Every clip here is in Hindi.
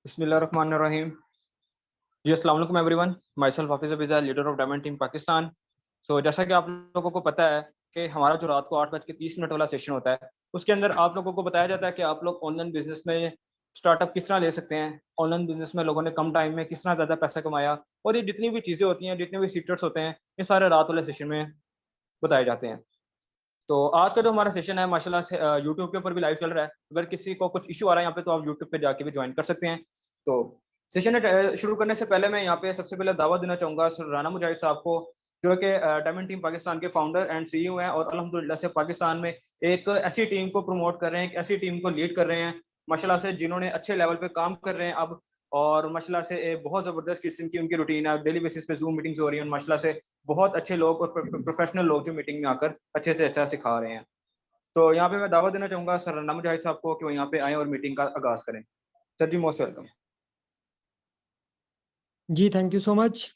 बिस्मिल्लाहिर्रहमानिर्रहीम। जी अस्सलाम वालेकुम everyone. Myself Hafiz Abiza, leader of diamond team Pakistan. जैसा कि आप लोगों को पता है कि हमारा जो रात को 8:30 वाला सेशन होता है, उसके अंदर आप लोगों को बताया जाता है कि आप लोग ऑनलाइन बिजनेस में स्टार्टअप किस तरह ले सकते हैं, ऑनलाइन बिजनेस में लोगों ने कम टाइम में किस तरह ज़्यादा पैसा कमाया, और ये जितनी भी चीज़ें होती हैं, जितने भी सीक्रेट्स होते हैं, ये सारे रात वाले सेशन में बताए जाते हैं। तो आज का जो हमारा सेशन है माशाल्लाह से यूट्यूब के ऊपर भी लाइव चल रहा है। अगर किसी को कुछ इश्यू आ रहा है यहाँ पे, तो आप यूट्यूब पे जाके भी ज्वाइन कर सकते हैं। तो सेशन शुरू करने से पहले मैं यहाँ पे सबसे पहले दावा देना चाहूँगा सर राना मुजाहिद साहब को, जो कि डायमंड टीम पाकिस्तान के फाउंडर एंड सीईओ हैं, और अल्हम्दुलिल्लाह से पाकिस्तान में एक ऐसी टीम को प्रमोट कर रहे हैं, एक ऐसी टीम को लीड कर रहे हैं माशाल्लाह से, जिन्होंने अच्छे लेवल पे काम कर रहे हैं अब। और माशाल्लाह से बहुत ज़बरदस्त किस्म की उनकी रूटीन है, डेली बेसिस पे ज़ूम मीटिंग्स हो रही हैं, माशाल्लाह से बहुत अच्छे लोग और प्रोफेशनल लोग जो मीटिंग में आकर अच्छे से अच्छा सिखा रहे हैं। तो यहाँ पे मैं दावा देना चाहूँगा सर राना मुजाहिद साहब को कि वो यहाँ पे आएँ और मीटिंग का आगाज़ करें। Sir ji most welcome. जी थैंक यू सो मच।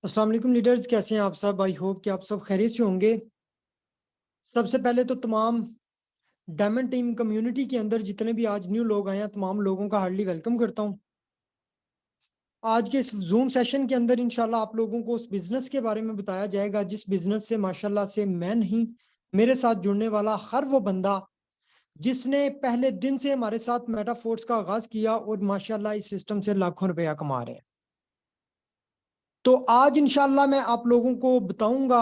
अस्सलाम वालेकुम लीडर्स, कैसे हैं आप सब? आई होप कि आप सब खैरियत से होंगे। सबसे पहले तो तमाम डायमंड टीम कम्युनिटी के अंदर जितने भी आज न्यू लोग आए हैं, तमाम लोगों का हार्डली वेलकम करता हूं। आज के इस जूम सेशन के अंदर इंशाल्लाह आप लोगों को उस बिजनेस के बारे में बताया जाएगा जिस बिजनेस से माशाल्लाह से मैं नहीं, मेरे साथ जुड़ने वाला हर वो बंदा जिसने पहले दिन से हमारे साथ मेटाफोर्स का आगाज किया और माशाल्लाह इस सिस्टम से लाखों रुपया कमा रहे हैं। तो आज इंशाल्लाह मैं आप लोगों को बताऊंगा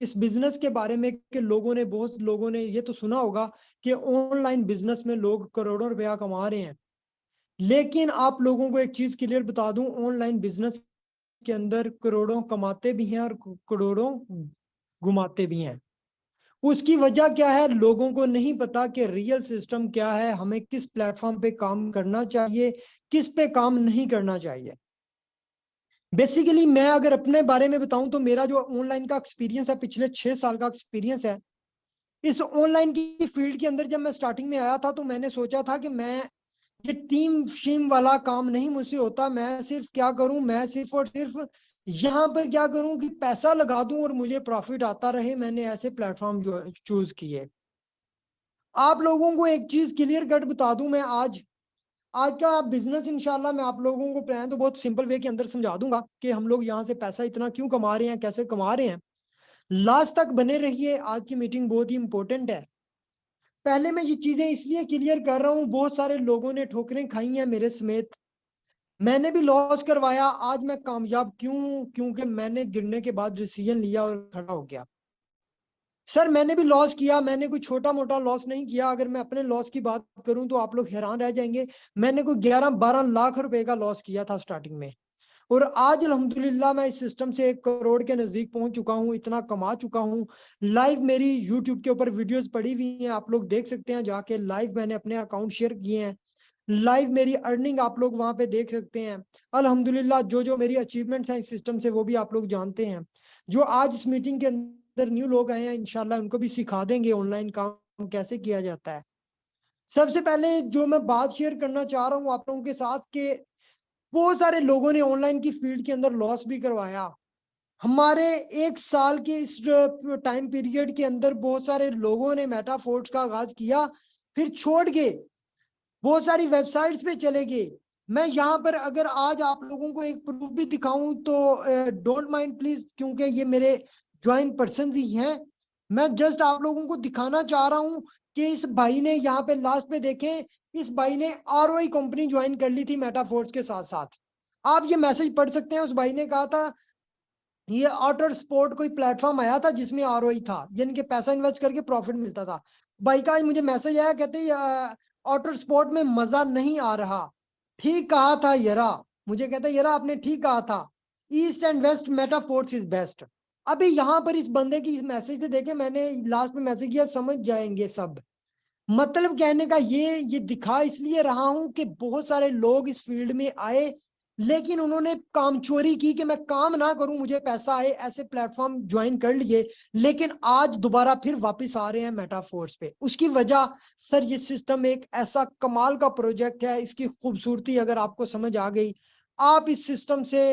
इस बिजनेस के बारे में कि बहुत लोगों ने ये तो सुना होगा कि ऑनलाइन बिजनेस में लोग करोड़ों रुपया कमा रहे हैं, लेकिन आप लोगों को एक चीज क्लियर बता दूं, ऑनलाइन बिजनेस के अंदर करोड़ों कमाते भी हैं और करोड़ों घुमाते भी हैं। उसकी वजह क्या है? लोगों को नहीं पता कि रियल सिस्टम क्या है, हमें किस प्लेटफॉर्म पे काम करना चाहिए, किस पे काम नहीं करना चाहिए। बेसिकली मैं अगर अपने बारे में बताऊं तो मेरा जो ऑनलाइन का एक्सपीरियंस है, पिछले 6 साल का एक्सपीरियंस है इस ऑनलाइन की फील्ड के अंदर। जब मैं स्टार्टिंग में आया था तो मैंने सोचा था कि मैं ये टीम शीम वाला काम नहीं मुझसे होता, मैं सिर्फ क्या करूं, मैं सिर्फ और सिर्फ यहाँ पर क्या करूं कि पैसा लगा दूं और मुझे प्रॉफिट आता रहे। मैंने ऐसे प्लेटफॉर्म जो चूज किए। आप लोगों को एक चीज क्लियर कट बता दूं, मैं आज आज का बिजनेस इंशाल्लाह मैं आप लोगों को प्लान तो बहुत सिंपल वे के अंदर समझा दूंगा कि हम लोग यहाँ से पैसा इतना क्यों कमा रहे हैं, कैसे कमा रहे हैं। लास्ट तक बने रहिए, आज की मीटिंग बहुत ही इंपॉर्टेंट है। पहले मैं ये चीजें इसलिए क्लियर कर रहा हूँ, बहुत सारे लोगों ने ठोकरें खाई हैं मेरे समेत, मैंने भी लॉस करवाया। आज मैं कामयाब क्यों? क्योंकि मैंने गिरने के बाद डिसीजन लिया और खड़ा हो गया। सर मैंने भी लॉस किया, मैंने कोई छोटा मोटा लॉस नहीं किया। अगर मैं अपने लॉस की बात करूं तो आप लोग हैरान रह जाएंगे। मैंने कोई 11-12 लाख रुपए का लॉस किया था स्टार्टिंग में, और आज अल्हम्दुलिल्लाह मैं इस सिस्टम से 1 करोड़ के नजदीक पहुंच चुका हूं, इतना कमा चुका हूं। लाइव मेरी यूट्यूब के ऊपर वीडियोस पड़ी हुई हैं, आप लोग देख सकते हैं जाके। लाइव मैंने अपने अकाउंट शेयर किए हैं, लाइव मेरी अर्निंग आप लोग वहां पे देख सकते हैं। अल्हम्दुलिल्लाह जो जो मेरी अचीवमेंट्स हैं इस सिस्टम से वो भी आप लोग जानते हैं। जो आज इस मीटिंग के अंदर न्यू लोग आए हैं, इंशाल्लाह उनको भी सिखा देंगे ऑनलाइन काम कैसे किया जाता है। सबसे पहले जो मैं बात शेयर करना चाह रहा हूँ आप लोगों के साथ कि बहुत सारे लोगों ने ऑनलाइन की फील्ड के अंदर लॉस भी करवाया। हमारे 1 साल के इस टाइम पीरियड के अंदर बहुत सारे लोगों ने मेटाफोर्स का आगाज किया, फिर छोड़ के बहुत सारी वेबसाइट्स पे चले गए। मैं यहाँ पर अगर आज आप लोगों को एक प्रूफ भी दिखाऊं तो डोंट माइंड प्लीज, क्योंकि ये मेरे ज्वाइन पर्सन ही हैं। मैं जस्ट आप लोगों को दिखाना चाह रहा हूँ कि इस भाई ने यहाँ पे लास्ट पे देखें, इस भाई ने आरओआई कंपनी ज्वाइन कर ली थी मेटाफोर्स के साथ साथ। आप ये मैसेज पढ़ सकते हैं। उस भाई ने कहा था ये ऑटर स्पोर्ट कोई प्लेटफॉर्म आया था जिसमें आरओआई था, यानी कि पैसा इन्वेस्ट करके प्रॉफिट मिलता था। भाई का आज मुझे मैसेज आया, कहते ऑटर स्पोर्ट में मजा नहीं आ रहा। ठीक कहा था यरा, मुझे कहता यरा आपने ठीक कहा था, east and west metaphors is best. अभी यहाँ पर इस बंदे की इस मैसेज से देखे, मैंने लास्ट में मैसेज किया, समझ जाएंगे सब। मतलब कहने का ये दिखा इसलिए रहा हूं कि बहुत सारे लोग इस फील्ड में आए, लेकिन उन्होंने काम चोरी की कि मैं काम ना करूं मुझे पैसा आए, ऐसे प्लेटफॉर्म ज्वाइन कर लिए, लेकिन आज दोबारा फिर वापस आ रहे हैं मेटाफोर्स पे। उसकी वजह सर ये सिस्टम एक ऐसा कमाल का प्रोजेक्ट है, इसकी खूबसूरती अगर आपको समझ आ गई, आप इस सिस्टम से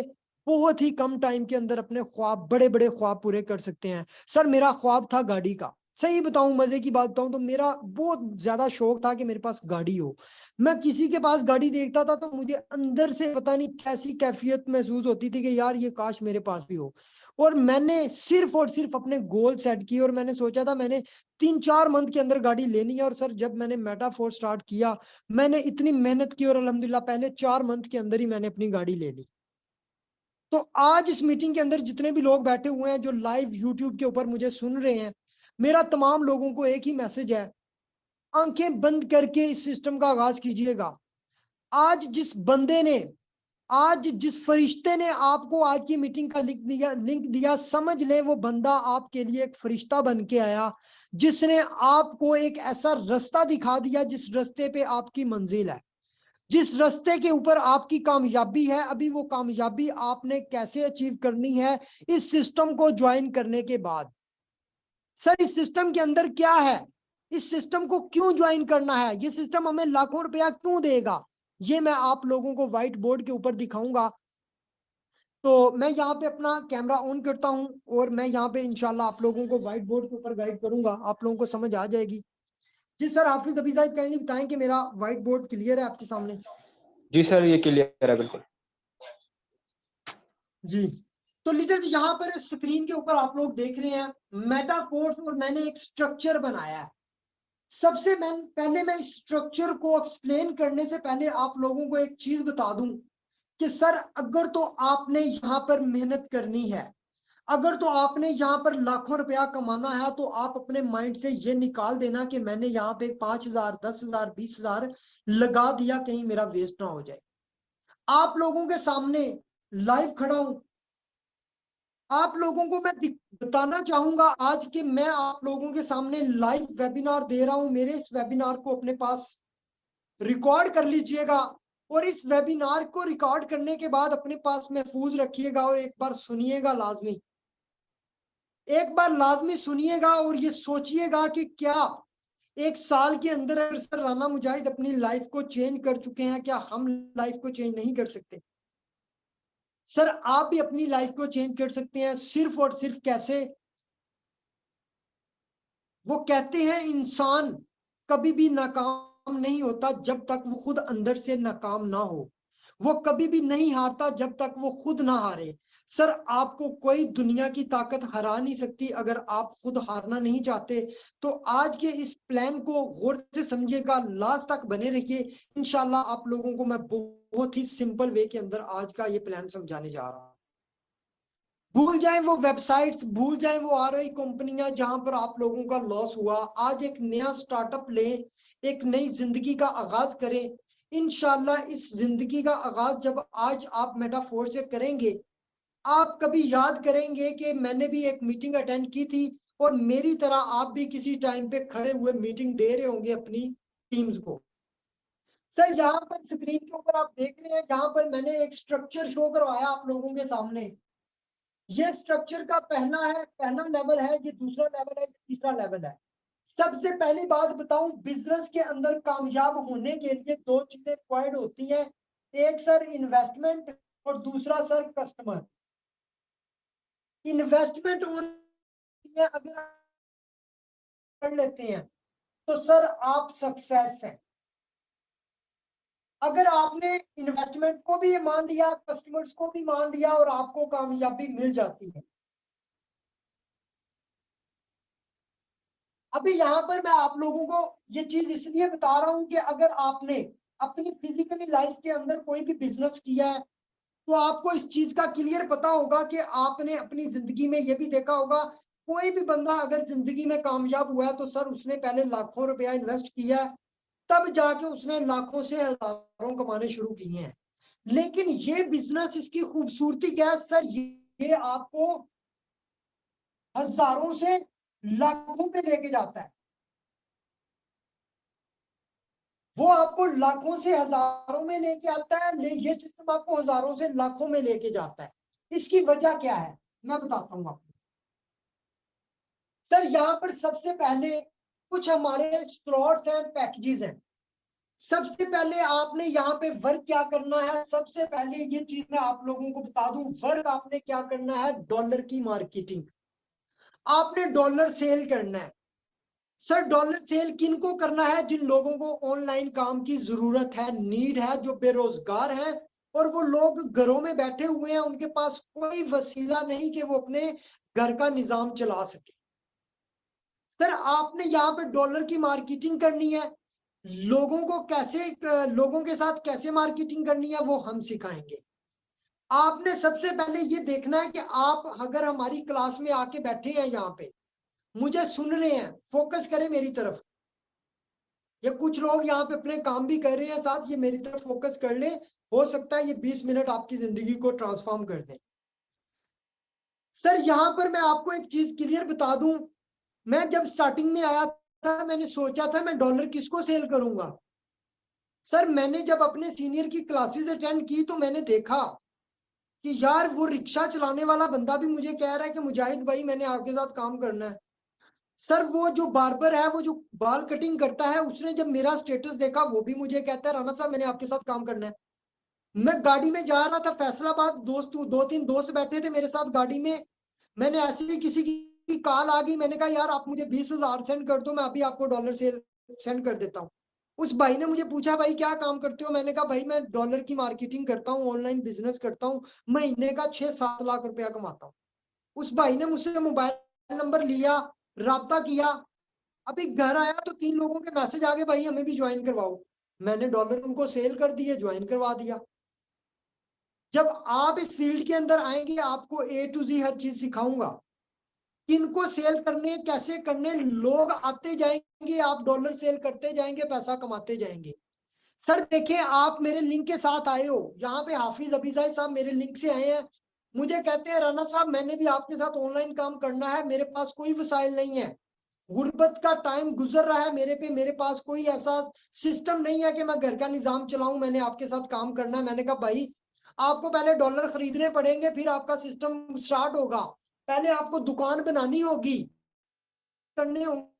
बहुत ही कम टाइम के अंदर अपने ख्वाब, बड़े बड़े ख्वाब पूरे कर सकते हैं। सर मेरा ख्वाब था गाड़ी का, सही बताऊं, मजे की बात बताऊं तो मेरा बहुत ज्यादा शौक था कि मेरे पास गाड़ी हो। मैं किसी के पास गाड़ी देखता था तो मुझे अंदर से पता नहीं कैसी कैफियत महसूस होती थी कि यार ये काश मेरे पास भी हो। और मैंने सिर्फ और सिर्फ अपने गोल सेट किए और मैंने सोचा था मैंने 3-4 मंथ के अंदर गाड़ी लेनी है। और सर जब मैंने मेटाफोर स्टार्ट किया, मैंने इतनी मेहनत की और अल्हम्दुलिल्लाह पहले 4 मंथ के अंदर ही मैंने अपनी गाड़ी ले ली। तो आज इस मीटिंग के अंदर जितने भी लोग बैठे हुए हैं जो लाइव यूट्यूब के ऊपर मुझे सुन रहे हैं, मेरा तमाम लोगों को एक ही मैसेज है, आंखें बंद करके इस सिस्टम का आगाज कीजिएगा। आज जिस बंदे ने, आज जिस फरिश्ते ने आपको आज की मीटिंग का लिंक दिया, समझ लें वो बंदा आपके लिए एक फरिश्ता बन के आया, जिसने आपको एक ऐसा रास्ता दिखा दिया जिस रास्ते पे आपकी मंजिल है, जिस रास्ते के ऊपर आपकी कामयाबी है। अभी वो कामयाबी आपने कैसे अचीव करनी है इस सिस्टम को ज्वाइन करने के बाद। सर इस सिस्टम के अंदर क्या है, इस सिस्टम को क्यों ज्वाइन करना है, ये सिस्टम हमें लाखों रुपया क्यों देगा, ये मैं आप लोगों को व्हाइट बोर्ड के ऊपर दिखाऊंगा। तो मैं यहाँ पे अपना कैमरा ऑन करता हूँ और मैं यहाँ पे इंशाल्लाह आप लोगों को व्हाइट बोर्ड के ऊपर गाइड करूंगा, आप लोगों को समझ आ जाएगी। जी सर, हाफिज अभी जाहिद काइंडली बताएं कि मेरा व्हाइट बोर्ड क्लियर है आपके सामने। जी सर, ये क्लियर है बिल्कुल। जी, तो लीडर यहाँ पर स्क्रीन के ऊपर आप लोग देख रहे हैं मेटाफोर्स और मैंने एक स्ट्रक्चर बनाया है। सबसे पहले मैं इस स्ट्रक्चर को एक्सप्लेन करने से पहले आप लोगों को एक चीज बता दूं कि सर अगर तो आपने यहाँ पर मेहनत करनी है, अगर तो आपने यहाँ पर लाखों रुपया कमाना है, तो आप अपने माइंड से ये निकाल देना कि मैंने यहाँ पे 5,000 10,000 20,000 लगा दिया, कहीं मेरा वेस्ट ना हो जाए। आप लोगों के सामने लाइव खड़ा हूं, आप लोगों को मैं बताना चाहूंगा आज कि मैं आप लोगों के सामने लाइव वेबिनार दे रहा हूं। मेरे इस वेबिनार को अपने पास रिकॉर्ड कर लीजिएगा और इस वेबिनार को रिकॉर्ड करने के बाद अपने पास महफूज रखिएगा और एक बार सुनिएगा लाजमी, एक बार लाजमी सुनिएगा और ये सोचिएगा कि क्या 1 साल के अंदर अगर सर राना मुजाहिद अपनी लाइफ को चेंज कर चुके हैं, क्या हम लाइफ को चेंज नहीं कर सकते? सर आप भी अपनी लाइफ को चेंज कर सकते हैं, सिर्फ और सिर्फ कैसे? वो कहते हैं इंसान कभी भी नाकाम नहीं होता जब तक वो खुद अंदर से नाकाम ना हो, वो कभी भी नहीं हारता जब तक वो खुद ना हारे। सर आपको कोई दुनिया की ताकत हरा नहीं सकती अगर आप खुद हारना नहीं चाहते। तो आज के इस प्लान को गौर से समझिएगा, लास्ट तक बने रहिए। इंशाल्लाह आप लोगों को मैं बहुत ही सिंपल वे के अंदर आज का ये प्लान समझाने जा रहा हूं। भूल जाएं वो वेबसाइट्स, भूल जाएं वो आ रही कंपनियां जहां पर आप लोगों का लॉस हुआ। आज एक नया स्टार्टअप लें, एक नई जिंदगी का आगाज करें। इंशाल्लाह इस जिंदगी का आगाज जब आज आप मेटाफोर से करेंगे, आप कभी याद करेंगे कि मैंने भी एक मीटिंग अटेंड की थी और मेरी तरह आप भी किसी टाइम पे खड़े हुए मीटिंग दे रहे होंगे अपनी टीम्स को। सर यहाँ पर स्क्रीन के ऊपर आप देख रहे हैं, यहाँ पर मैंने एक स्ट्रक्चर शो करवाया आप लोगों के सामने। ये स्ट्रक्चर का पहला लेवल है, ये दूसरा लेवल है, ये तीसरा लेवल है। सबसे पहली बात बताऊं, बिजनेस के अंदर कामयाब होने के लिए 2 चीजें रिक्वायर्ड होती हैं। एक सर इन्वेस्टमेंट और दूसरा सर कस्टमर। इन्वेस्टमेंट और अगर कर लेते हैं तो सर आप सक्सेस हैं। अगर आपने इन्वेस्टमेंट को भी मान लिया, कस्टमर्स को भी मान लिया और आपको कामयाबी मिल जाती है। अभी यहाँ पर मैं आप लोगों को ये चीज इसलिए बता रहा हूं कि अगर आपने अपनी फिजिकली लाइफ के अंदर कोई भी बिजनेस किया है तो आपको इस चीज का क्लियर पता होगा कि आपने अपनी जिंदगी में ये भी देखा होगा, कोई भी बंदा अगर जिंदगी में कामयाब हुआ है तो सर उसने पहले लाखों रुपया इन्वेस्ट किया है, तब जाके उसने लाखों से हजारों कमाने शुरू किए हैं। लेकिन ये बिजनेस, इसकी खूबसूरती क्या है सर, ये आपको हजारों से लाखों पे लेके जाता है। वो आपको लाखों से हजारों में लेके आता है, ये सिस्टम आपको हजारों से लाखों में लेके जाता है। इसकी वजह क्या है मैं बताता हूं आपको। सर यहाँ पर सबसे पहले कुछ हमारे स्लॉट्स हैं, पैकेजेस हैं। सबसे पहले आपने यहाँ पे वर्क क्या करना है, सबसे पहले ये चीज मैं आप लोगों को बता दूं, वर्क आपने क्या करना है, डॉलर की मार्केटिंग। आपने डॉलर सेल करना है। सर डॉलर सेल किन को करना है? जिन लोगों को ऑनलाइन काम की जरूरत है, नीड है, जो बेरोजगार हैं और वो लोग घरों में बैठे हुए हैं, उनके पास कोई वसीला नहीं कि वो अपने घर का निजाम चला सके। सर आपने यहाँ पे डॉलर की मार्केटिंग करनी है, लोगों को कैसे, लोगों के साथ कैसे मार्केटिंग करनी है वो हम सिखाएंगे। आपने सबसे पहले ये देखना है कि आप अगर हमारी क्लास में आके बैठे हैं, यहाँ पे मुझे सुन रहे हैं, फोकस करें मेरी तरफ। या कुछ लोग यहाँ पे अपने काम भी कर रहे हैं साथ, ये मेरी तरफ फोकस कर ले, हो सकता है ये 20 मिनट आपकी जिंदगी को ट्रांसफॉर्म कर दे। सर यहाँ पर मैं आपको एक चीज क्लियर बता दूं, मैं जब स्टार्टिंग में आया था मैंने सोचा था मैं डॉलर किसको सेल करूंगा। सर मैंने जब अपने सीनियर की क्लासेस अटेंड की तो मैंने देखा कि यार वो रिक्शा चलाने वाला बंदा भी मुझे कह रहा है कि मुजाहिद भाई मैंने आपके साथ काम करना है। सर वो जो बार्बर है, वो जो बाल कटिंग करता है, उसने जब मेरा स्टेटस देखा वो भी मुझे कहता है राणा साहब मैंने आपके साथ काम करना है। मैं गाड़ी में जा रहा था फैसलाबाद, दोस्त दो तीन दोस्त बैठे थे मेरे साथ गाड़ी में, मैंने ऐसे ही किसी की कॉल आ गई, मैंने कहा यार आप मुझे 20,000 सेंड कर दो, मैं अभी आपको डॉलर से सेंड कर देता हूँ। उस भाई ने मुझे पूछा भाई क्या काम करते हो? मैंने कहा भाई मैं डॉलर की मार्केटिंग करता हूँ, ऑनलाइन बिजनेस करता हूँ, महीने का 6-7 लाख रुपया कमाता हूँ। उस भाई ने मुझसे मोबाइल नंबर लिया, राब्ता किया, अभी घर आया तो 3 लोगों के मैसेज आ गए भाई हमें भी ज्वाइन करवाओ। मैंने डॉलर उनको सेल कर दिए, ज्वाइन करवा दिया। जब आप इस फील्ड के अंदर आएंगे आपको A to Z हर चीज सिखाऊंगा, किनको सेल करने, कैसे करने, लोग आते जाएंगे, आप डॉलर सेल करते जाएंगे, पैसा कमाते जाएंगे। सर देखिए आप मेरे लिंक के साथ आए हो, यहाँ पे हाफिज अबीजाई साहब मेरे लिंक से आए हैं, मुझे कहते हैं राणा साहब मैंने भी आपके साथ ऑनलाइन काम करना है, मेरे पास कोई वसाइल नहीं है, गुर्बत का टाइम गुजर रहा है मेरे पे, मेरे पास कोई ऐसा सिस्टम नहीं है कि मैं घर का निजाम चलाऊं, मैंने आपके साथ काम करना है। मैंने कहा भाई आपको पहले डॉलर खरीदने पड़ेंगे, फिर आपका सिस्टम स्टार्ट होगा, पहले आपको दुकान बनानी होगी, करने होंगे।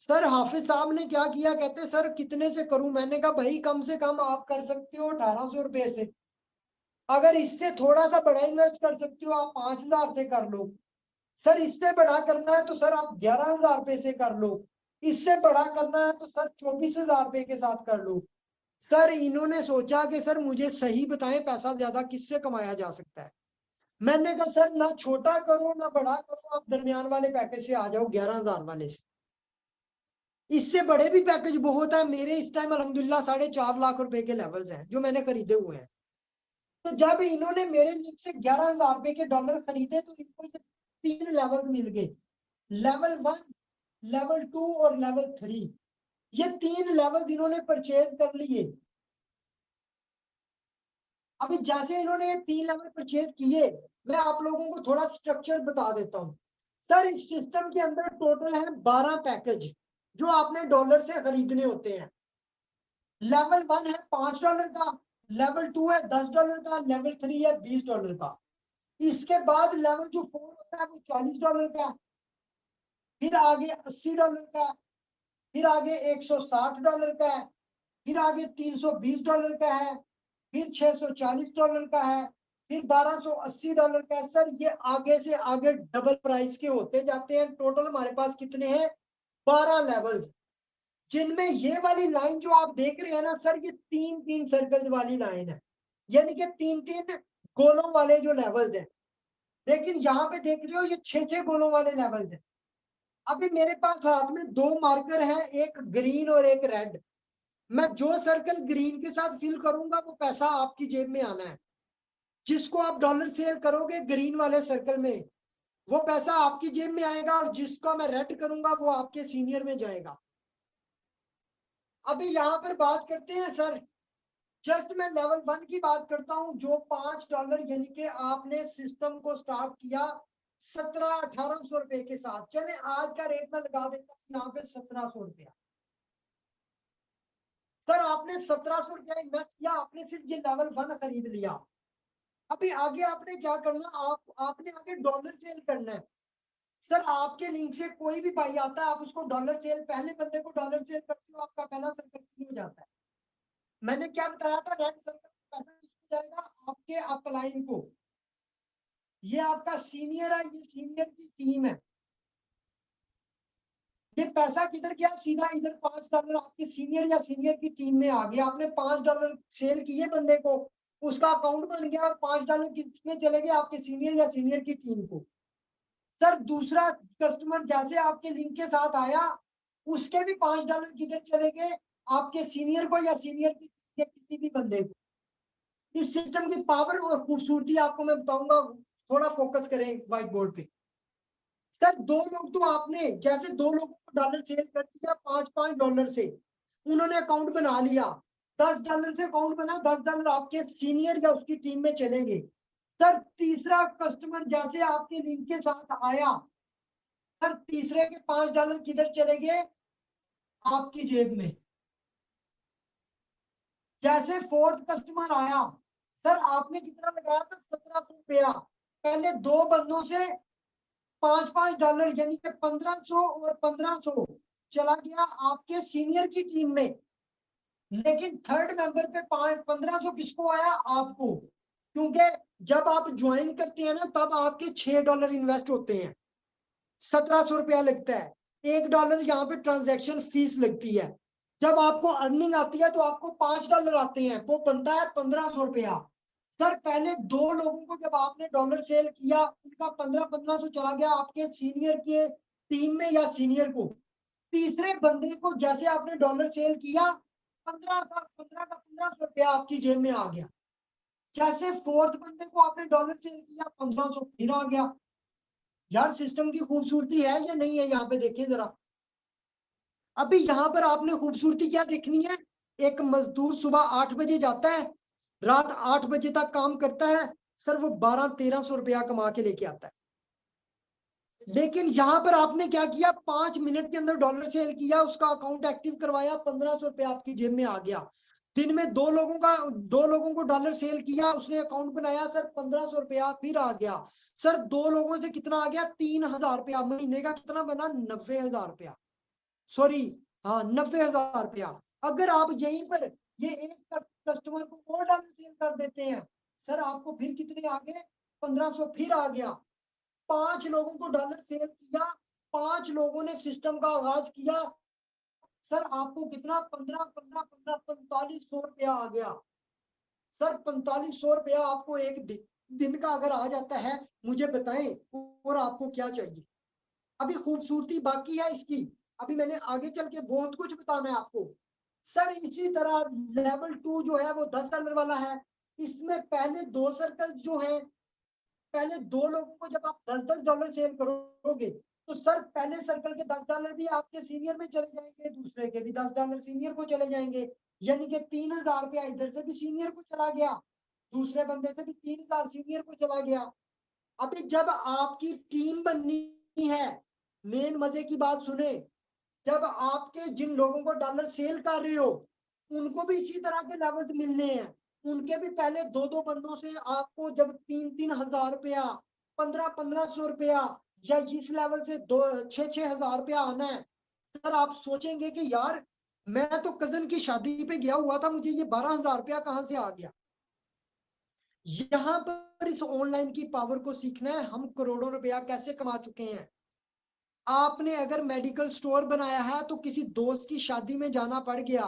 सर हाफिज साहब ने क्या किया, कहते सर कितने से करूं? मैंने कहा भाई कम से कम आप कर सकते हो 1800 रुपए से, अगर इससे थोड़ा सा बड़ा इन्वेस्ट कर सकते हो आप 5,000 से कर लो, सर इससे बड़ा करना है तो सर आप 11,000 रुपए से कर लो, इससे बड़ा करना है तो सर 24,000 रुपए के साथ कर लो। सर इन्होंने सोचा कि सर मुझे सही बताएं पैसा ज्यादा किससे कमाया जा सकता है। मैंने कहा सर ना छोटा करो ना बड़ा करो, आप दरमियान वाले पैकेज से आ जाओ, 11,000 वाले से, इससे बड़े भी पैकेज बहुत है मेरे इस टाइम अल्हम्दुलिल्लाह 4.5 लाख रुपए के लेवल्स हैं जो मैंने खरीदे हुए हैं। तो जब इन्होंने मेरे लिंक से 11,000 रुपए के डॉलर खरीदे तो इनको ये 3 लेवल मिल गए, लेवल 1, लेवल 2 और लेवल 3, ये 3 लेवल इन्होंने परचेज कर लिए। अभी जैसे इन्होंने 3 लेवल परचेज किए, मैं आप लोगों को थोड़ा स्ट्रक्चर बता देता हूँ। सर इस सिस्टम के अंदर टोटल है 12 पैकेज जो आपने डॉलर से खरीदने होते हैं। लेवल 1 है $5 का, लेवल 2 है $10 का, लेवल 3 है $20 का। इसके बाद लेवल जो 4 होता है वो $40 का, फिर आगे $80 का, फिर आगे $160 का है, फिर आगे $320 का है, फिर $640 का है, फिर $1,280 का है। सर ये आगे से आगे डबल प्राइस के होते जाते हैं। टोटल हमारे पास कितने हैं? 12 लेवल्स, जिनमें ये वाली लाइन जो आप देख रहे हैं ना सर, ये 3-3 सर्कल वाली लाइन है, यानी कि 3-3 गोलों वाले जो लेवल्स हैं। लेकिन यहाँ पे देख रहे हो ये 6-6 गोलों वाले लेवल्स हैं। अभी मेरे पास हाथ में 2 मार्कर है, एक ग्रीन और एक रेड। मैं जो सर्कल ग्रीन के साथ फिल करूंगा वो पैसा आपकी जेब में आना है। जिसको आप डॉलर सेल करोगे ग्रीन वाले सर्कल में, वो पैसा आपकी जेब में आएगा, और जिसको मैं रेड करूंगा वो आपके सीनियर में जाएगा। अभी यहाँ पर बात करते हैं सर, जस्ट मैं लेवल 1 की बात करता हूँ, जो $5 यानी कि आपने सिस्टम को स्टार्ट किया 1700-1800 रुपए के साथ। चले आज का रेट में लगा देता हूँ यहाँ पे 1700 रुपया। सर आपने 1700 रुपया इन्वेस्ट किया, आपने सिर्फ ये लेवल 1 खरीद लिया। अभी आगे आपने क्या करना, आपने आगे डॉलर सेल करना है। सर आपके लिंक से कोई भी भाई आता है, आप उसको डॉलर सेल, पहले बंदे को डॉलर सेल करते हो, आपका पहला सर्कल शुरू हो जाता है। मैंने क्या बताया था, रेड सर्कल पैसा किसको जाएगा? आपके अपलाइन को। ये आपका सीनियर है, ये सीनियर की टीम है। ये पैसा किधर गया? सीधा इधर $5 आपके सीनियर या सीनियर की टीम में आ गया। आपने $5 सेल किए बंदे को, उसका अकाउंट बन गया और $5 किसमें चले गए? आपके सीनियर या सीनियर की टीम को। सर दूसरा कस्टमर जैसे आपके लिंक के साथ आया, उसके भी $5 किधर चले गए? आपके सीनियर को या सीनियर की टीम के किसी भी बंदे को। इस सिस्टम की पावर और खूबसूरती आपको मैं बताऊंगा, थोड़ा फोकस करें व्हाइट बोर्ड पे। सर दो लोग तो आपने, जैसे दो लोगों को डॉलर सेल कर दिया $5 से, उन्होंने अकाउंट बना लिया, $10 से अकाउंट बना, $10 आपके सीनियर या उसकी टीम में चले गए। सर तीसरा कस्टमर जैसे आपके लिंक के साथ आया, सर तीसरे के $5 किधर चले गए? आपकी जेब में। जैसे फोर्थ कस्टमर आया, सर आपने कितना लगाया था? $1700। पहले दो बंदों से $5 यानी कि 1500 और 1500 चला गया आपके सीनियर की टीम में। लेकिन थर्ड मेंबर पे 1500 किसको आया? आपको। क्योंकि जब आप ज्वाइन करते हैं ना, तब आपके $6 इन्वेस्ट होते हैं, ₹1700 लगता है। $1 यहाँ पे ट्रांजैक्शन फीस लगती है। जब आपको अर्निंग आती है तो आपको $5 आते हैं, वो बनता है ₹1500। सर पहले दो लोगों को जब आपने डॉलर सेल किया, उनका 1500 चला गया आपके सीनियर के टीम में या सीनियर को। तीसरे बंदे को जैसे आपने डॉलर सेल किया, 1500 आपकी जेब में आ गया। जैसे फोर्थ बंदे को आपने डॉलर सेल किया, 1500 फिर आ गया। यार सिस्टम की खूबसूरती है या नहीं है? यहाँ पे देखें जरा। अभी यहाँ पर आपने खूबसूरती क्या देखनी है? एक मजदूर सुबह 8 बजे जाता है, रात 8 बजे तक काम करता है, सर वो 1200-1300 कमा के लेके आता है। लेकिन यहाँ पर आपने क्या किया? 5 मिनट के अंदर डॉलर सेल किया, उसका अकाउंट एक्टिव करवाया, ₹1500 आपकी जेब में आ गया। दिन में दो लोगों को डॉलर सेल किया, उसने अकाउंट बनाया, सर ₹1500 फिर आ गया। सर दो लोगों से कितना आ गया? ₹3000। महीने का कितना बना? ₹90,000। सॉरी, हाँ ₹90,000। अगर आप यहीं पर ये एक कस्टमर को और डॉलर सेल कर देते हैं, सर आपको फिर कितने आ गए? 1500 फिर आ गया। 5 लोगों को डॉलर सेल किया, 5 लोगों ने सिस्टम का आगाज किया, सर आपको कितना? 15 ₹4500 आ गया। सर ₹4500 आपको एक दिन का अगर आ जाता है, मुझे बताएं और आपको क्या चाहिए? अभी खूबसूरती बाकी है इसकी, अभी मैंने आगे चल के बहुत कुछ बताना है आपको। सर इसी तरह लेवल 2 जो है वो $10 वाला है। इसमें पहले दो सर्कल जो है, पहले दो लोगों को जब आप $10 सेल करोगे, तो सर पहले सर्कल के $10 भी आपके सीनियर में चले जाएंगे, दूसरे के भी $10 सीनियर को चले जाएंगे, यानी कि ₹3000 इधर से भी सीनियर को चला गया, दूसरे बंदे से भी 3000 सीनियर को चला गया। अभी जब आपकी टीम बननी है, मेन मजे की बात सुने, जब आपके जिन लोगों को डॉलर सेल कर रहे हो, उनको भी इसी तरह के लेवल्स मिलने हैं। उनके भी पहले दो दो बंदों से आपको जब 3-3 हजार रुपया, 1500-1500 रुपया, या इस लेवल से 6-6 हजार रुपया आना है, सर आप सोचेंगे कि यार मैं तो कजन की शादी पे गया हुआ था, मुझे ये 12,000 रुपया कहाँ से आ गया? यहाँ पर इस ऑनलाइन की पावर को सीखना है। हम करोड़ों रुपया कैसे कमा चुके हैं। आपने अगर मेडिकल स्टोर बनाया है तो किसी दोस्त की शादी में जाना पड़ गया,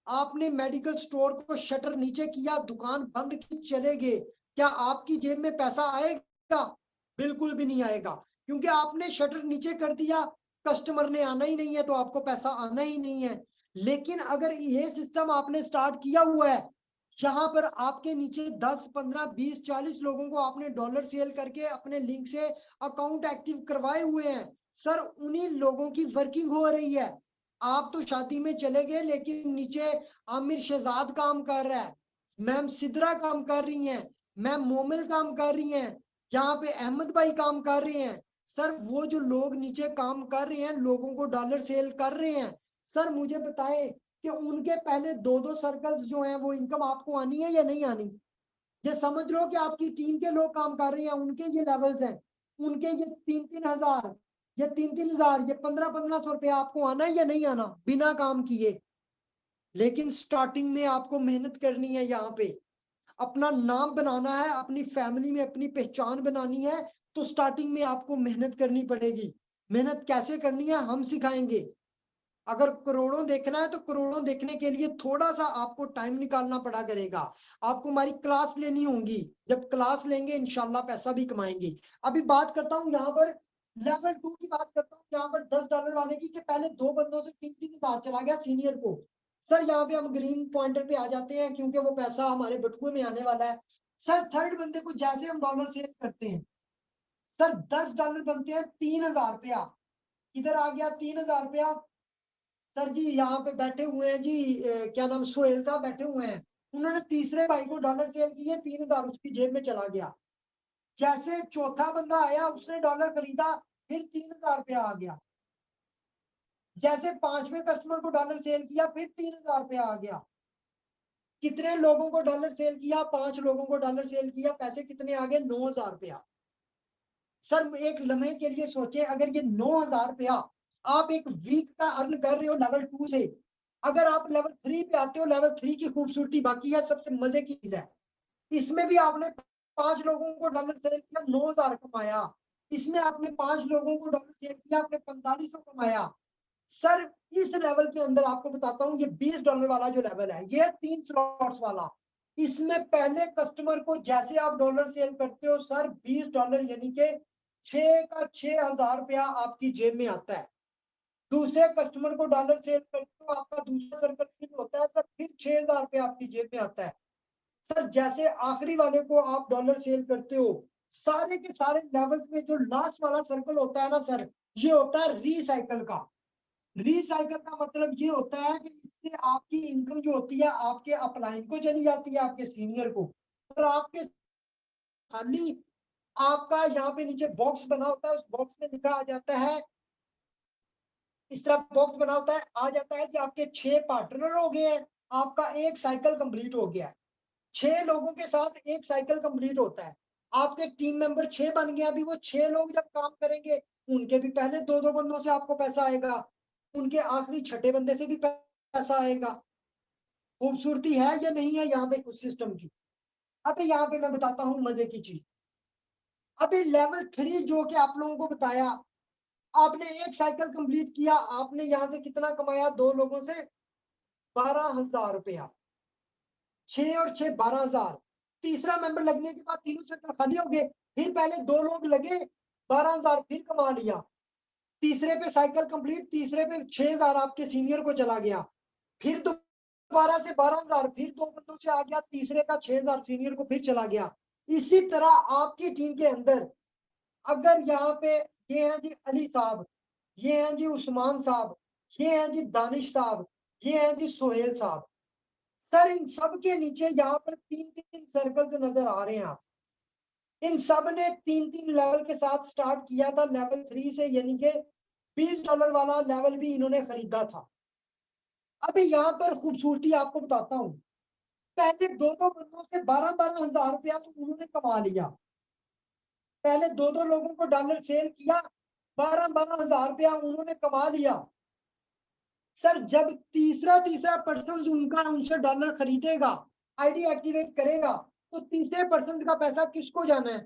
आपने मेडिकल स्टोर को शटर नीचे किया, दुकान बंद की, चले गए, क्या आपकी जेब में पैसा आएगा? बिल्कुल भी नहीं आएगा, क्योंकि आपने शटर नीचे कर दिया, कस्टमर ने आना ही नहीं है तो आपको पैसा आना ही नहीं है। लेकिन अगर ये सिस्टम आपने स्टार्ट किया हुआ है, यहाँ पर आपके नीचे 10, 15, 20, 40 लोगों को आपने डॉलर सेल करके अपने लिंक से अकाउंट एक्टिव करवाए हुए हैं, सर उन्हीं लोगों की वर्किंग हो रही है। आप तो शादी में चले गए, लेकिन नीचे आमिर शहजाद काम कर रहा है, मैम सिद्रा काम कर रही हैं, मैम मोमिल काम कर रही हैं, यहाँ पे अहमद भाई काम कर रहे हैं। सर वो जो लोग नीचे काम कर रहे हैं, लोगों को डॉलर सेल कर रहे हैं, सर मुझे बताएं कि उनके पहले दो दो सर्कल्स जो हैं वो इनकम आपको आनी है या नहीं आनी? ये समझ लो कि आपकी टीम के लोग काम कर रहे हैं, उनके ये लेवल्स हैं, उनके ये 3-3 हजार, ये 3-3 हजार, ये 1500-1500 रुपया आपको आना है या नहीं आना बिना काम किए? लेकिन स्टार्टिंग में आपको मेहनत करनी है। यहाँ पे अपना नाम बनाना है, अपनी फैमिली में अपनी पहचान बनानी है, तो स्टार्टिंग में आपको मेहनत करनी पड़ेगी। मेहनत कैसे करनी है हम सिखाएंगे। अगर करोड़ों देखना है तो करोड़ों देखने के लिए थोड़ा सा आपको टाइम निकालना पड़ा करेगा। आपको हमारी क्लास लेनी होगी, जब क्लास लेंगे इंशाल्लाह पैसा भी कमाएंगे। अभी बात करता हूँ यहाँ पर लेवल 2 की बात करता हूँ, यहाँ पर $10 वाले की, कि पहले 2 बंदों से 3-3 हजार चला गया सीनियर को। सर यहाँ पे हम ग्रीन पॉइंटर पे आ जाते हैं क्योंकि वो पैसा हमारे बटुए में आने वाला है। सर थर्ड बंदे को जैसे हम डॉलर सेल करते हैं, सर $10 बनते हैं 3,000 रुपया। इधर आ गया 3,000 रुपया। सर जी यहाँ पे बैठे हुए हैं जी, क्या नाम, सोहेल साहब बैठे हुए हैं, उन्होंने तीसरे भाई को डॉलर सेल किए, 3,000 उसकी जेब में चला गया। जैसे चौथा बंदा आया उसने डॉलर खरीदा, फिर 3,000 रुपया आ गया। जैसे पांचवें कस्टमर को डॉलर सेल किया, फिर 3,000 रुपया आ गया। कितने लोगों को डॉलर सेल किया? 5 लोगों को डॉलर सेल किया, पैसे कितने आ गए? 9,000 रुपया। सर एक लम्हे के लिए सोचे, अगर ये 9,000 रुपया आप एक वीक का अर्न कर रहे हो लेवल 2 से, अगर आप लेवल 3 पे आते हो, लेवल 3 की खूबसूरती बाकी है, सबसे मजे की चीज है, इसमें भी आपने 5 लोगों को डॉलर सेल किया, 9,000 कमाया। इसमें आपने 5 लोगों को डॉलर सेल किया, आपने 4500 कमाया। सर इस लेवल के अंदर आपको बताता हूँ, ये $20 वाला जो लेवल है, ये 3 स्लॉट्स वाला, इसमें पहले कस्टमर को जैसे आप डॉलर सेल करते हो सर, $20 यानी के 6,000 रुपया आपकी जेब में आता है। दूसरे कस्टमर को डॉलर सेल करते हो, आपका दूसरा सर्कल फिल होता है सर, फिर 6,000 रुपया आपकी जेब में आता है। सर जैसे आखिरी वाले को आप डॉलर सेल करते हो, सारे के सारे लेवल्स में जो लास्ट वाला सर्कल होता है ना सर, ये होता है रीसाइकल का। रीसाइकल का मतलब ये होता है कि इससे आपकी इनकम जो होती है आपके अपलाइन को चली जाती है, आपके सीनियर को, और आपके खाली आपका यहाँ पे नीचे बॉक्स बना होता है, उस बॉक्स में लिखा आ जाता है, इस तरह बॉक्स बना होता है, आ जाता है कि आपके 6 पार्टनर हो गए हैं, आपका एक साइकिल कंप्लीट हो गया है। 6 लोगों के साथ एक साइकिल कंप्लीट होता है, आपके टीम मेंबर 6 बन गए। अभी वो 6 लोग जब काम करेंगे, उनके भी पहले 2-2 बंदों से आपको पैसा आएगा, उनके आखिरी छठे बंदे से भी पैसा आएगा। खूबसूरती है या नहीं है यहाँ पे उस सिस्टम की? अभी यहाँ पे मैं बताता हूँ मजे की चीज। अभी लेवल 3 जो कि आप लोगों को बताया, आपने एक साइकिल कंप्लीट किया, आपने यहाँ से कितना कमाया? 2 लोगों से 12,000 रुपया। 6 और 6 12,000। तीसरा मेंबर लगने के बाद तीनों चक्कर खाली हो गए, फिर पहले 2 लोग लगे, 12,000 फिर कमा लिया। तीसरे पे साइकिल कंप्लीट, तीसरे पे 6,000 आपके सीनियर को चला गया, फिर दोबारा से 12,000, फिर 2 बंदों से आ गया, तीसरे का 6,000 सीनियर को फिर चला गया। इसी तरह आपकी टीम के अंदर अगर यहाँ पे ये हैं जी अली साहब, ये हैं जी उस्मान साहब, ये हैं जी दानिश साहब, ये हैं जी सोहेल साहब, सर इन सब के नीचे यहाँ पर 3-3 सर्कल नजर आ रहे हैं। आप इन सब ने 3-3 लेवल के साथ स्टार्ट किया था लेवल 3 से, यानी कि $20 वाला लेवल भी इन्होंने खरीदा था। अभी यहाँ पर खूबसूरती आपको बताता हूँ, पहले 2-2 बंदों से 12-12 हजार रुपया तो उन्होंने कमा लिया। पहले 2-2 लोगों को डॉलर सेल किया, 12-12 हजार रुपया उन्होंने कमा लिया। सर जब तीसरा पर्सन उनका उनसे डॉलर खरीदेगा, आईडी एक्टिवेट करेगा, तो तीसरे पर्सन का पैसा किसको जाना है?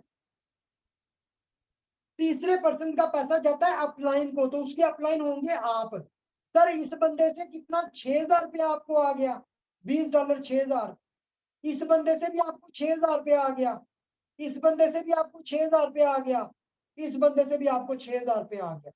तीसरे पर्सन का पैसा जाता है अपलाइन को, तो उसके अपलाइन होंगे आप। सर इस बंदे से कितना? 6,000 रुपया आपको आ गया, $20 6,000। इस बंदे से भी आपको 6,000 रुपया आ गया, इस बंदे से भी आपको 6,000 रुपया आ गया, इस बंदे से भी आपको 6,000 रुपया आ गया।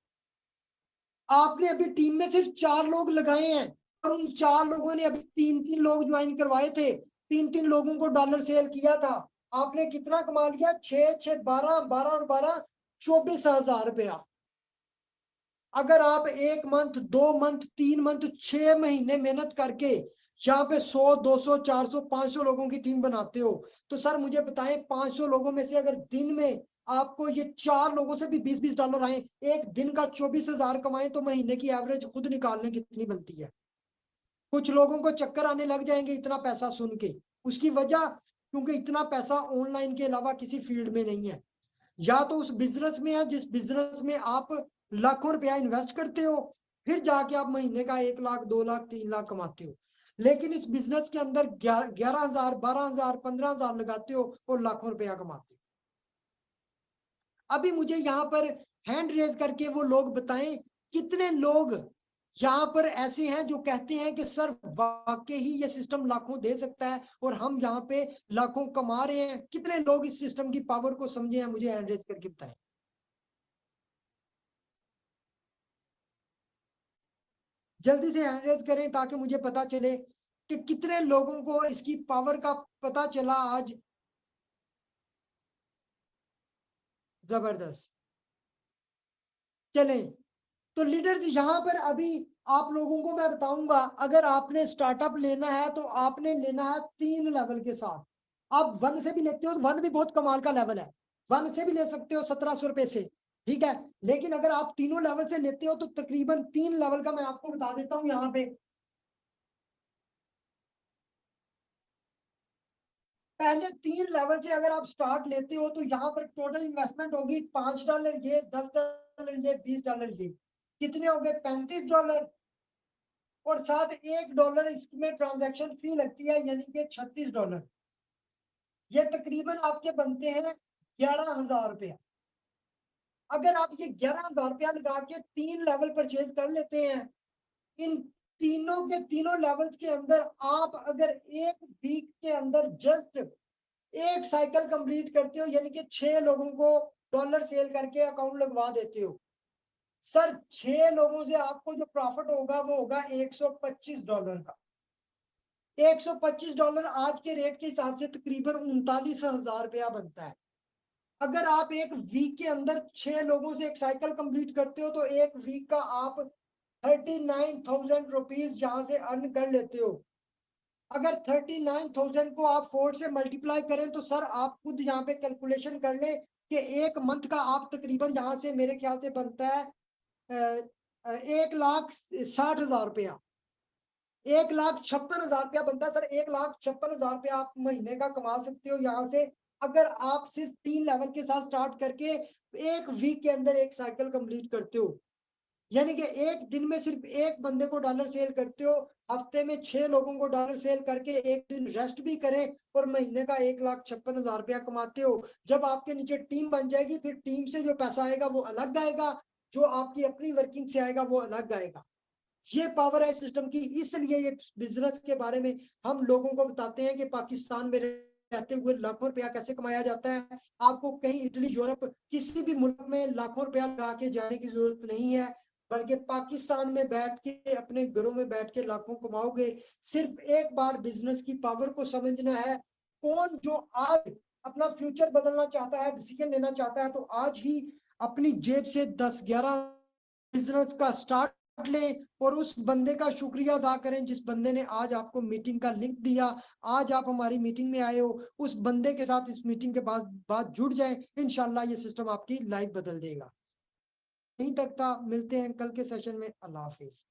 आपने अभी टीम में सिर्फ 4 लोग लगाए हैं, और उन 4 लोगों ने अभी 3-3 लोग ज्वाइन करवाए थे, 3-3 लोगों को डॉलर सेल किया था। आपने कितना कमा लिया? 6-6 12 12 और 12 24,000 रुपया। अगर आप 1 मंथ 2 मंथ 3 मंथ 6 महीने मेहनत करके यहाँ पे 100 200 400 500 लोगों की टीम बनाते हो, तो सर मुझे बताएं 500 लोगों में से अगर दिन में आपको ये 4 लोगों से भी $20 आए, एक दिन का 24,000 कमाए, तो महीने की एवरेज खुद निकालने कितनी बनती है? कुछ लोगों को चक्कर आने लग जाएंगे इतना पैसा सुन के। उसकी वजह, क्योंकि इतना पैसा ऑनलाइन के अलावा किसी फील्ड में नहीं है। या तो उस बिजनेस में है जिस बिजनेस में आप लाखों रुपया इन्वेस्ट करते हो, फिर जाके आप महीने का 1 लाख 2 लाख 3 लाख कमाते हो। लेकिन इस बिजनेस के अंदर 11,000, 12,000, 15,000 लगाते हो और लाखों रुपया कमाते हो। अभी मुझे यहाँ पर हैंड रेज करके वो लोग बताएं कितने लोग यहाँ पर ऐसे हैं जो कहते हैं कि सर वाकई ही ये सिस्टम लाखों दे सकता है और हम यहाँ पे लाखों कमा रहे हैं। कितने लोग इस सिस्टम की पावर को समझे हैं, मुझे हैंड रेज करके बताएं। जल्दी से हैंड रेज करें ताकि मुझे पता चले कि कितने लोगों को इसकी पावर का पता चला आज। जबरदस्त। चलें, तो लीडर्स यहाँ पर अभी आप लोगों को मैं बताऊंगा, अगर आपने स्टार्टअप लेना है तो आपने लेना है 3 लेवल के साथ। आप 1 से भी लेते हो, 1 भी बहुत कमाल का लेवल है, 1 से भी ले सकते हो 1700 रुपए से, ठीक है। लेकिन अगर आप तीनों लेवल से लेते हो तो तकरीबन 3 लेवल का मैं आपको बता देता हूँ यहाँ पे। पहले 3 लेवल से अगर आप स्टार्ट लेते हो तो यहाँ पर टोटल इन्वेस्टमेंट होगी $5 ये, $10 ये, $20 ये, कितने हो गए $35, और साथ $1 इसमें ट्रांजैक्शन फी लगती है, यानी कि $36। ये तकरीबन आपके बनते हैं 11,000 रुपया। अगर आप ये 11,000 रुपया लगा के 3 लेवल परचेज कर लेते हैं, इन तीनों के तीनों लेवल्स के अंदर आप अगर एक वीक के अंदर जस्ट एक साइकिल कंप्लीट करते हो, यानी कि 6 लोगों को डॉलर सेल करके अकाउंट लगवा देते हो, सर 6 लोगों से आपको जो प्रॉफिट होगा वो होगा $125 का। $125 आज के रेट के हिसाब से तकरीबन 39,000 रुपया बनता है। अगर आप एक वीक के अंदर 6 लोगों से एक साइकिल कंप्लीट करते हो तो एक वीक का आप 39,000 रुपीज यहाँ से अर्न कर लेते हो। अगर 39,000 को आप 4 से मल्टीप्लाई करें तो सर आप खुद यहाँ पे कैलकुलेशन कर लें कि एक मंथ का आप तकरीबन यहाँ से मेरे ख्याल से बनता है 1,60,000 रुपया, 1,56,000 रुपया बनता है सर। 1,56,000 रुपया आप महीने का कमा सकते हो यहाँ से, अगर आप सिर्फ 3 लेवल के साथ स्टार्ट करके एक वीक के अंदर एक साइकिल कंप्लीट करते हो, यानी कि एक दिन में सिर्फ एक बंदे को डॉलर सेल करते हो, हफ्ते में 6 लोगों को डॉलर सेल करके एक दिन रेस्ट भी करें और महीने का 1,56,000 रुपया कमाते हो। जब आपके नीचे टीम बन जाएगी फिर टीम से जो पैसा आएगा वो अलग आएगा, जो आपकी अपनी वर्किंग से आएगा वो अलग आएगा। ये पावर है सिस्टम की। इसलिए ये बिजनेस के बारे में हम लोगों को बताते हैं कि पाकिस्तान में रहते हुए लाखों रुपया कैसे कमाया जाता है। आपको कहीं इटली, यूरोप, किसी भी मुल्क में लाखों रुपया लगा के जाने की जरूरत नहीं है, बल्कि पाकिस्तान में बैठ के अपने घरों में बैठ के लाखों कमाओगे। सिर्फ एक बार बिजनेस की पावर को समझना है। कौन जो आज अपना फ्यूचर बदलना चाहता है, डिसीजन लेना चाहता है, तो आज ही अपनी जेब से 10-11 बिजनेस का स्टार्ट लें और उस बंदे का शुक्रिया अदा करें जिस बंदे ने आज आपको मीटिंग का लिंक दिया। आज आप हमारी मीटिंग में आए हो, उस बंदे के साथ इस मीटिंग के बाद जुड़ जाएं। इंशाल्लाह ये सिस्टम आपकी लाइफ बदल देगा। यहीं तक था, मिलते हैं कल के सेशन में। अल्लाह हाफिज।